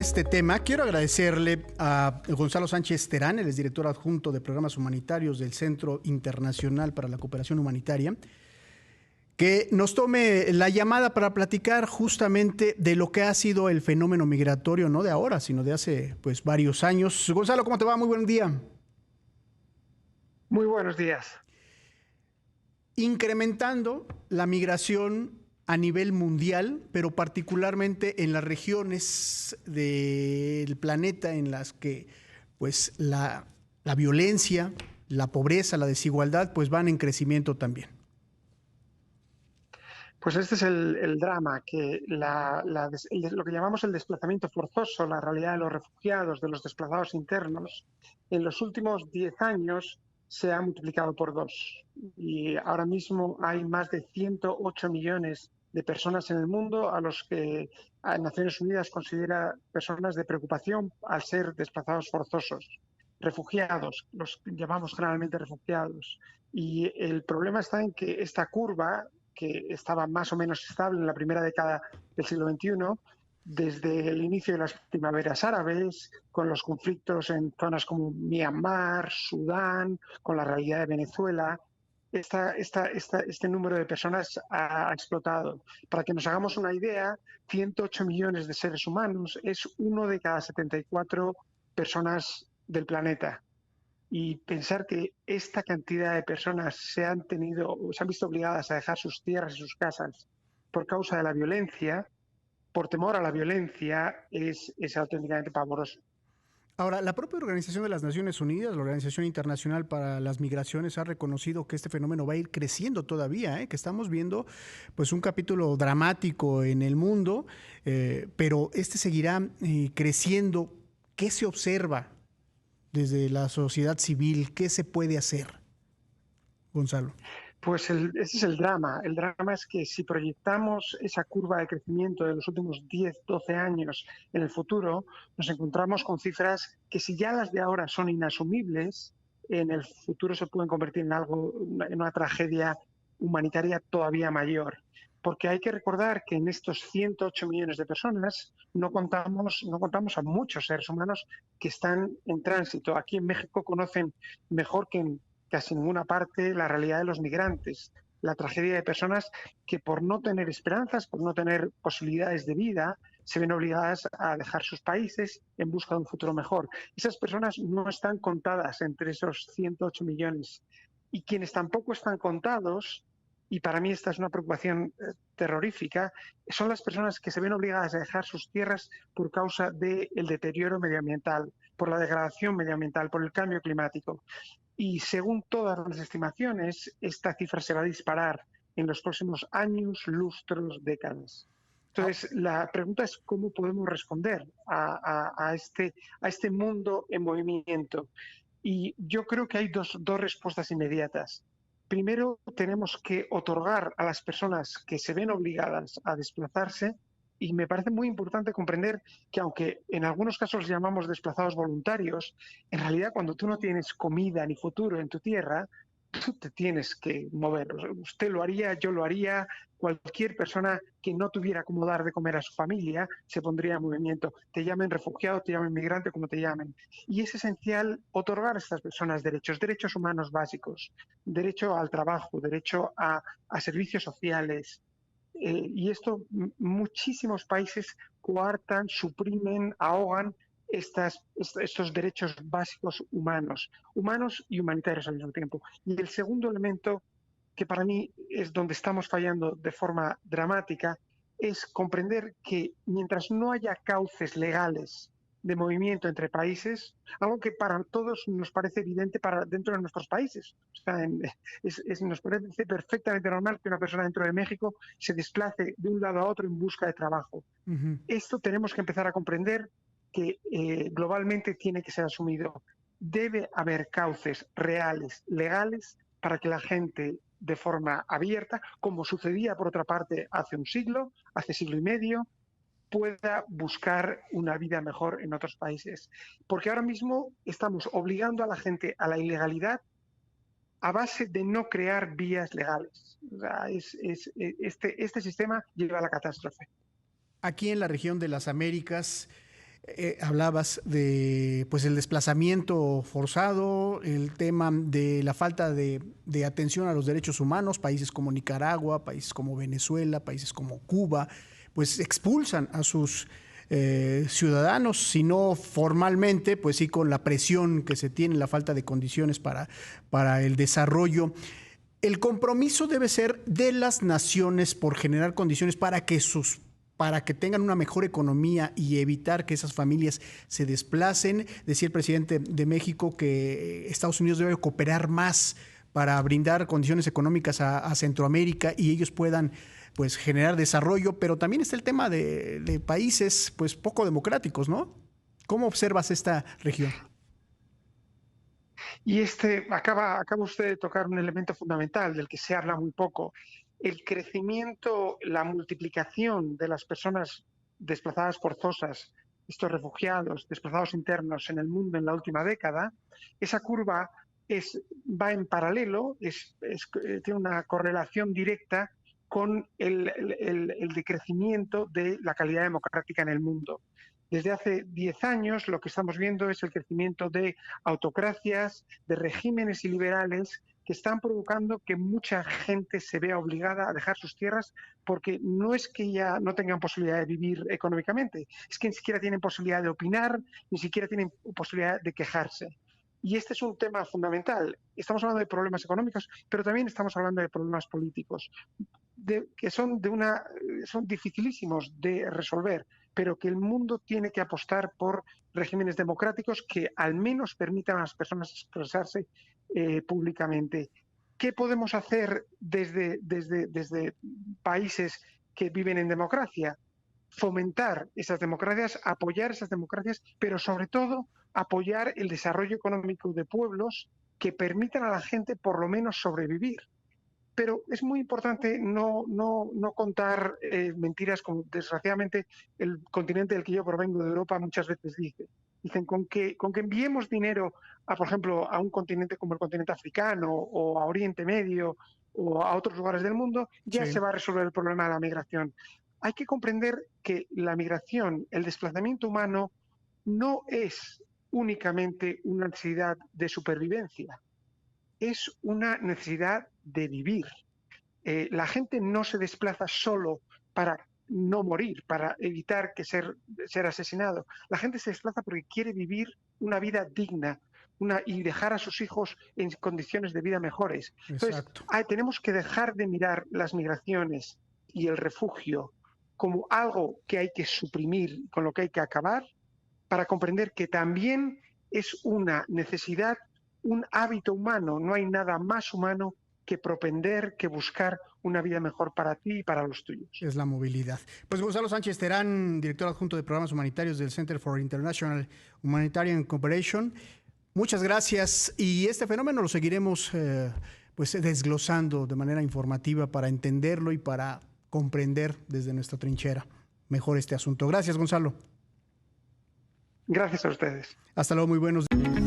Este tema, quiero agradecerle a Gonzalo Sánchez Terán, él es director adjunto de programas humanitarios del Centro Internacional para la Cooperación Humanitaria, que nos tome la llamada para platicar justamente de lo que ha sido el fenómeno migratorio, no de ahora, sino de hace pues varios años. Gonzalo, ¿cómo te va? Muy buen día. Muy buenos días. Incrementando la migración a nivel mundial, pero particularmente en las regiones del planeta en las que pues la violencia, la pobreza, la desigualdad pues van en crecimiento también. Pues este es el drama, que lo que llamamos el desplazamiento forzoso, la realidad de los refugiados, de los desplazados internos, en los últimos 10 años se ha multiplicado por 2. Y ahora mismo hay más de 108 millones de personas en el mundo a los que Naciones Unidas considera personas de preocupación al ser desplazados forzosos. Refugiados, los llamamos generalmente refugiados. Y el problema está en que esta curva, que estaba más o menos estable en la primera década del siglo XXI, desde el inicio de las primaveras árabes, con los conflictos en zonas como Myanmar, Sudán, con la realidad de Venezuela, este número de personas ha explotado. Para que nos hagamos una idea, 108 millones de seres humanos es uno de cada 74 personas del planeta. Y pensar que esta cantidad de personas se han visto obligadas a dejar sus tierras y sus casas por causa de la violencia, por temor a la violencia, es auténticamente pavoroso. Ahora, la propia Organización de las Naciones Unidas, la Organización Internacional para las Migraciones, ha reconocido que este fenómeno va a ir creciendo todavía, que estamos viendo pues un capítulo dramático en el mundo, pero este seguirá creciendo. ¿Qué se observa desde la sociedad civil? ¿Qué se puede hacer, Gonzalo? Pues ese es el drama. El drama es que si proyectamos esa curva de crecimiento de los últimos 10, 12 años en el futuro, nos encontramos con cifras que, si ya las de ahora son inasumibles, en el futuro se pueden convertir en una tragedia humanitaria todavía mayor. Porque hay que recordar que en estos 108 millones de personas no contamos a muchos seres humanos que están en tránsito. Aquí en México conocen mejor que en casi ninguna parte la realidad de los migrantes, la tragedia de personas que, por no tener esperanzas, por no tener posibilidades de vida, se ven obligadas a dejar sus países en busca de un futuro mejor. Esas personas no están contadas entre esos 108 millones. Y quienes tampoco están contados, y para mí esta es una preocupación terrorífica, son las personas que se ven obligadas a dejar sus tierras por causa del deterioro medioambiental, por la degradación medioambiental, por el cambio climático. Y según todas las estimaciones, esta cifra se va a disparar en los próximos años, lustros, décadas. Entonces, la pregunta es cómo podemos responder a este mundo en movimiento. Y yo creo que hay dos respuestas inmediatas. Primero, tenemos que otorgar a las personas que se ven obligadas a desplazarse, y me parece muy importante comprender que, aunque en algunos casos los llamamos desplazados voluntarios, en realidad cuando tú no tienes comida ni futuro en tu tierra, tú te tienes que mover. Usted lo haría, yo lo haría, cualquier persona que no tuviera cómo dar de comer a su familia se pondría en movimiento. Te llamen refugiado, te llamen migrante, como te llamen. Y es esencial otorgar a estas personas derechos humanos básicos, derecho al trabajo, derecho a servicios sociales. Y esto muchísimos países coartan, suprimen, ahogan estos derechos básicos humanos y humanitarios al mismo tiempo. Y el segundo elemento, que para mí es donde estamos fallando de forma dramática, es comprender que mientras no haya cauces legales de movimiento entre países, algo que para todos nos parece evidente para dentro de nuestros países. O sea, nos parece perfectamente normal que una persona dentro de México se desplace de un lado a otro en busca de trabajo. Esto tenemos que empezar a comprender que globalmente tiene que ser asumido. Debe haber cauces reales, legales, para que la gente, de forma abierta, como sucedía por otra parte hace siglo y medio, pueda buscar una vida mejor en otros países. Porque ahora mismo estamos obligando a la gente a la ilegalidad a base de no crear vías legales. O sea, este sistema lleva a la catástrofe. Aquí en la región de las Américas Hablabas de pues el desplazamiento forzado, el tema de la falta de atención a los derechos humanos, países como Nicaragua, países como Venezuela, países como Cuba, pues expulsan a sus ciudadanos, si no formalmente, pues sí con la presión que se tiene, la falta de condiciones para el desarrollo. El compromiso debe ser de las naciones por generar condiciones para que tengan una mejor economía y evitar que esas familias se desplacen. Decía el presidente de México que Estados Unidos debe cooperar más para brindar condiciones económicas a Centroamérica y ellos puedan pues generar desarrollo, pero también está el tema de países pues poco democráticos, ¿no? ¿Cómo observas esta región? Y acaba usted de tocar un elemento fundamental del que se habla muy poco. El crecimiento, la multiplicación de las personas desplazadas forzosas, estos refugiados, desplazados internos en el mundo en la última década, esa curva va en paralelo, tiene una correlación directa con el decrecimiento de la calidad democrática en el mundo. Desde hace 10 años lo que estamos viendo es el crecimiento de autocracias, de regímenes iliberales que están provocando que mucha gente se vea obligada a dejar sus tierras porque no es que ya no tengan posibilidad de vivir económicamente, es que ni siquiera tienen posibilidad de opinar, ni siquiera tienen posibilidad de quejarse. Y este es un tema fundamental. Estamos hablando de problemas económicos, pero también estamos hablando de problemas políticos, que son dificilísimos de resolver, pero que el mundo tiene que apostar por regímenes democráticos que al menos permitan a las personas expresarse públicamente. ¿Qué podemos hacer desde países que viven en democracia? Fomentar esas democracias, apoyar esas democracias, pero sobre todo apoyar el desarrollo económico de pueblos que permitan a la gente por lo menos sobrevivir. Pero es muy importante no contar mentiras, como desgraciadamente el continente del que yo provengo, de Europa, muchas veces dice. Dicen, con que enviemos dinero, por ejemplo, a un continente como el continente africano o a Oriente Medio o a otros lugares del mundo, ya Sí. se va a resolver el problema de la migración. Hay que comprender que la migración, el desplazamiento humano, no es únicamente una necesidad de supervivencia, es una necesidad de vivir. La gente no se desplaza solo para no morir, para evitar ser asesinado. La gente se desplaza porque quiere vivir una vida digna y dejar a sus hijos en condiciones de vida mejores. Entonces, Exacto. tenemos que dejar de mirar las migraciones y el refugio como algo que hay que suprimir, con lo que hay que acabar, para comprender que también es una necesidad, un hábito humano. No hay nada más humano que propender, que buscar una vida mejor para ti y para los tuyos. Es la movilidad. Pues Gonzalo Sánchez Terán, director adjunto de programas humanitarios del Center for International Humanitarian Cooperation. Muchas gracias y este fenómeno lo seguiremos pues desglosando de manera informativa para entenderlo y para comprender desde nuestra trinchera mejor este asunto. Gracias, Gonzalo. Gracias a ustedes. Hasta luego, muy buenos días.